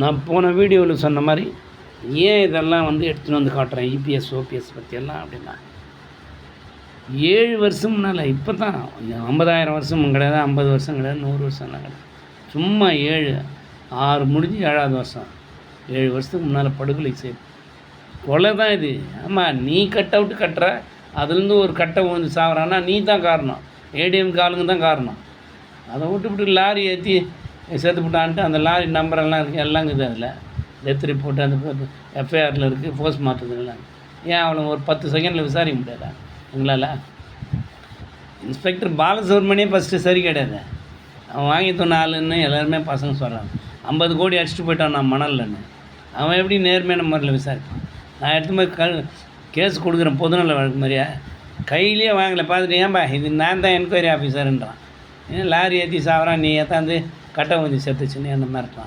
நான் போன வீடியோவில் சொன்ன மாதிரி ஏன் இதெல்லாம் வந்து எடுத்துகிட்டு வந்து காட்டுறேன் இபிஎஸ் ஓபிஎஸ் பற்றியெல்லாம் அப்படின்னா 7 வருஷம் முன்னால் இப்போ தான் 50,000 வருஷமும் கிடையாது, 50 வருஷம் கிடையாது, 100 வருஷம்லாம் கிடையாது. சும்மா 6 முடிஞ்சு 7வது வருஷம் 7 வருஷத்துக்கு முன்னால் படுகொலை செய்து கொலை தான் இது. ஆமாம், நீ கட் அவுட்டு கட்டுற, அதுலேருந்து ஒரு கட்டை வந்து சாகுறான்னா நீ தான் காரணம், ஏடிஎம்க்கு ஆளுங்க தான் காரணம். அதை விட்டு லாரி ஏற்றி சேர்த்துப்பட்டான்ட்டு அந்த லாரி நம்பரெல்லாம் இருக்குது, எல்லாம் இருக்குது. அதில் டெத் ரிப்போர்ட்டு அந்த எஃப்ஐஆரில் இருக்குது, போஸ்ட் மார்ட்டத்துலாம். ஏன் அவனை ஒரு 10 செகண்டில் விசாரிக்க முடியாதா உங்களால்? இன்ஸ்பெக்டர் பாலசுப்ரமணியம் ஃபஸ்ட்டு சரி கிடையாது, அவன் வாங்கி தோண ஆளுன்னு எல்லாருமே பசங்க சொல்கிறாங்க. 50 கோடி அடிச்சுட்டு போயிட்டான் நான் மணல்லன்னு. அவன் எப்படி நேர்மையான முறையில் விசாரிப்பான்? நான் எடுத்து மாதிரி கேஸ் கொடுக்குறேன் பொதுநல வழக்கு மாதிரியா, கையிலேயே வாங்கலை. பார்த்துட்டு ஏன்பா இது நான் தான் என்கொயரி ஆஃபீஸருன்றான். ஏன் லாரி ஏற்றி சாவறான், நீ ஏற்றாந்து கட்டை வந்து செத்துச்சுன்னு என்ன மிரட்டுறான்.